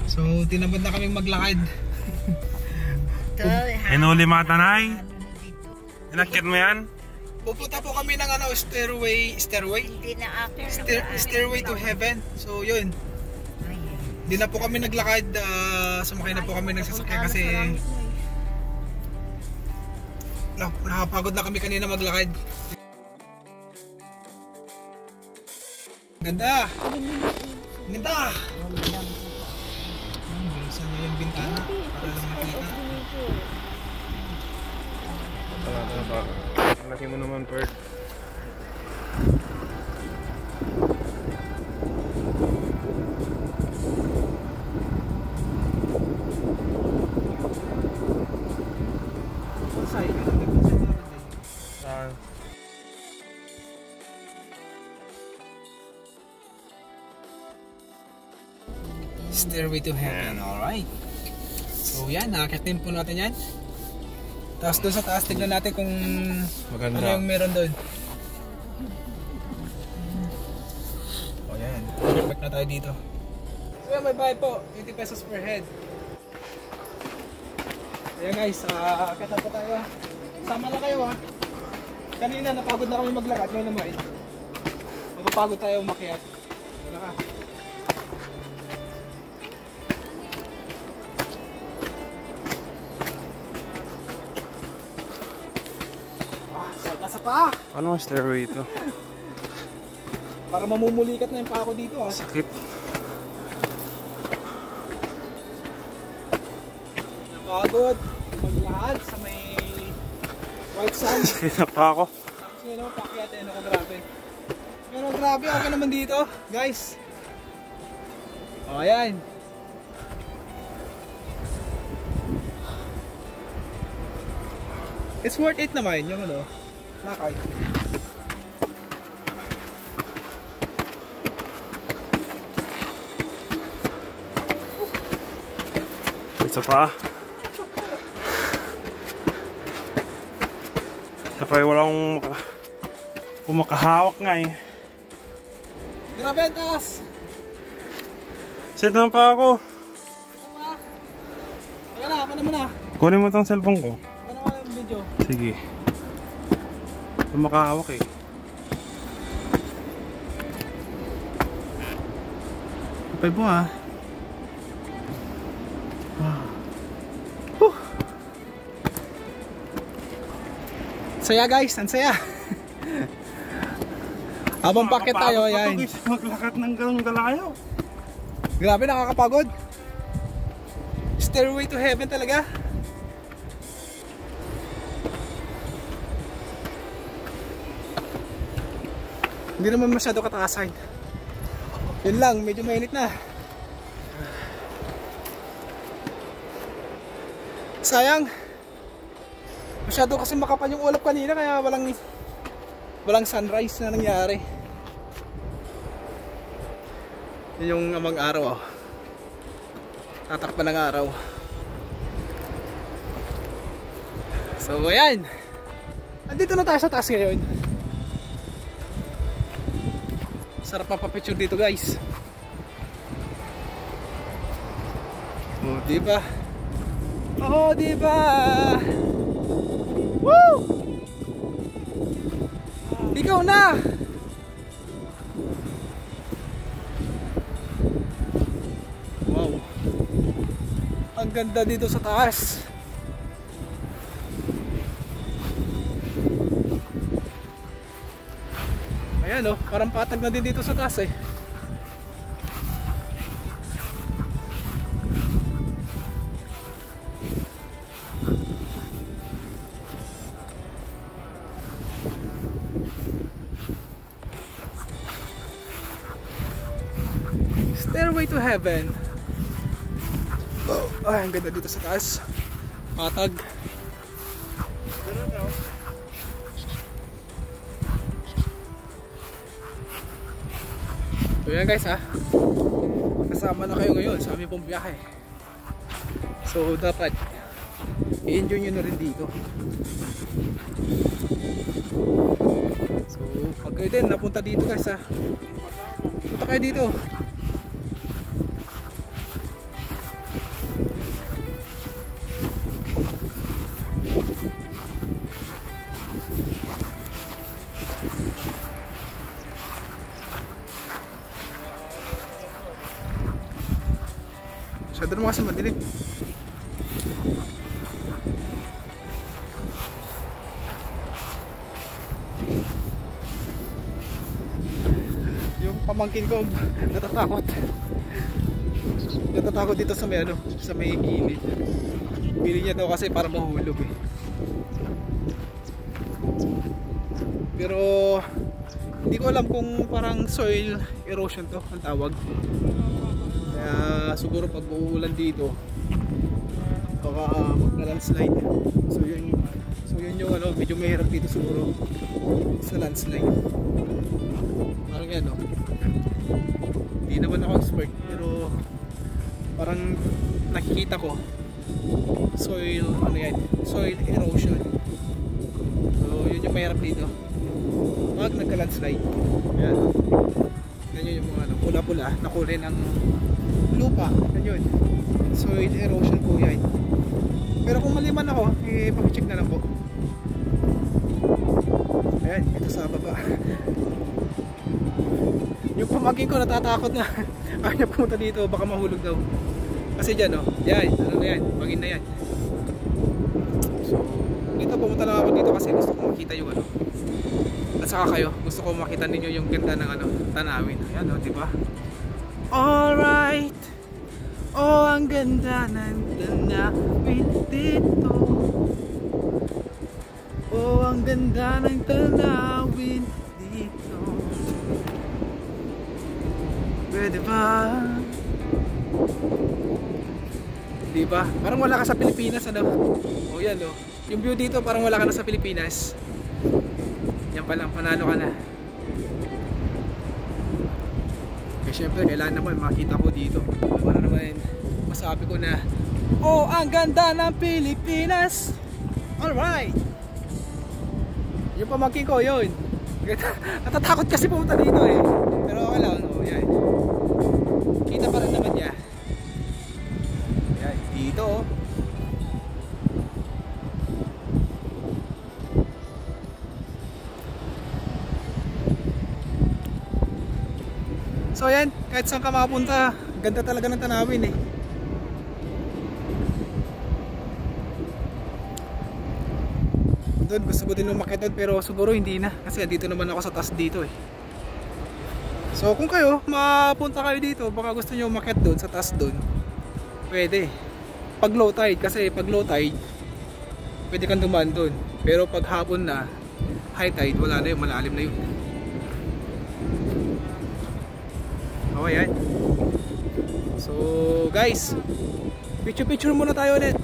So tinamad na kaming maglakad. Inuli mga tanay. Inakit mo yan? Pupunta po kami ng ano, stairway to heaven. So yun. Hindi na po kami naglakad, sumakay na po kami ng sasakyan kasi nakapagod na kami kanina maglakad. Ganda! Ganda! Bilisan mo yung bintana para lang makita. Laki mo naman, Bert. Stairway to heaven, alright. So yan, nakakitin po natin yan. Tapos doon sa taas, tignan natin kung maganda. Ano yung meron doon. O yan, perfect na tayo dito. So yan, may bayad po, 20 pesos per head. Ayan guys, akit na po tayo. Sama na kayo ha. Kanina napagod na kami maglakad, ngayon naman mapapagod tayo umakyat. Wala ka. Pa. Ano ang stairway ito? Para mamumulikat na yung pa ako dito ha. Sakit. Napagod. Maglakad sa may white sand. Sakit na pa ako. Tapos yun o, pakyat eh. Ako grabe. Pero grabe, okay naman dito guys. O ayan. It's worth it naman yung ano. Nakay. Isa pa. Isa pa yung walang makahawak nga eh. Grabe ang taas. Set naman pa ako. Teka na, ano mo na. Kunin mo tong cellphone ko. Ano ka yung video? Sige. Makahawak eh. Kapay mo ha. Saya guys, ang saya. Habang paket tayo, yan. Maglakad ng ganun kalayo. Grabe, nakakapagod. Stairway to heaven talaga. Hindi naman masyado kataasan. Yun lang, medyo mainit na. Sayang. Masyado kasi makapal yung ulap kanina kaya walang sunrise na nangyari. Yun yung amang araw oh. Tatakpan ng araw. So ayan. Andito na tayo sa taas ngayon. Sarap papapicture dito guys. Oh, diba? Oh, diba? Woo! Ikaw na! Wow! Ang ganda dito sa taas. Ayan oh, parang patag na din dito sa taas eh. Stairway to heaven. Oh, ay, ang ganda dito sa taas. Patag. So yan guys ha, kasama na kayo ngayon sa aming pong biyahe. So dapat i-enjoy nyo na rin dito. So pag kayo din napunta dito guys ha, punta kayo dito. Masyado naman kasi madilim. Yung pamangkin ko natatakot. Natatakot dito sa may ano, sa may gilid. Pili niya daw kasi para mahulog eh. Pero hindi ko alam kung parang soil erosion to ang tawag. Kaya siguro pag uulan dito baka magka-landslide. So yun yung ano, medyo mahirap dito siguro sa landslide. Parang yan, no? Hindi naman ako expert pero parang nakikita ko soil, ano yan, soil erosion. So yun yung mahirap dito pag nagka-landslide. Yan. Yan yung mga ano, pula-pula na kulay ng lupa. Yan yun, soil erosion po yan. Pero kung mali man ako, pakicheck na lang po. Ayan, ito sa baba. Yung pamangkin ko natatakot na ayaw niya pumunta dito, baka mahulog daw. Kasi dyan, oh, yan, ano na yan, bangin na yan. So, dito pumunta lang ako dito kasi gusto ko makita yung ano. At saka kayo, gusto ko makita ninyo yung ganda ng ano, tanawin. Ayan, oh, diba? Alright. Oh, ang ganda ng tanawin dito. Oh, ang ganda ng tanawin dito. Pwede ba? Diba? Parang wala ka sa Pilipinas, ano? Oh, yan, oh. Yung view dito parang wala ka na sa Pilipinas. Yan pa lang, panalo ka na. Kaya syempre, kailangan naman makita ko dito. Para naman masabi ko na, oh, ang ganda ng Pilipinas. Alright. Yung pamangkin ko, yun. Natatakot kasi pumunta dito eh. Pero okay lang, no? Yan. Kita pa rin naman niya. Yan, dito oh. So yan, kahit saan ka makapunta, ganda talaga ng tanawin eh. Doon gusto ko din umakyat doon pero siguro hindi na kasi dito naman ako sa taas dito eh. So kung kayo mapunta kayo dito, baka gusto niyo umakyat doon sa taas doon, pwede. Pag low tide, kasi pag low tide pwede kang dumaan doon. Pero pag hapon na, high tide, wala na yun, malalim na yun. Oh, yan. So guys, picture muna tayo ulit.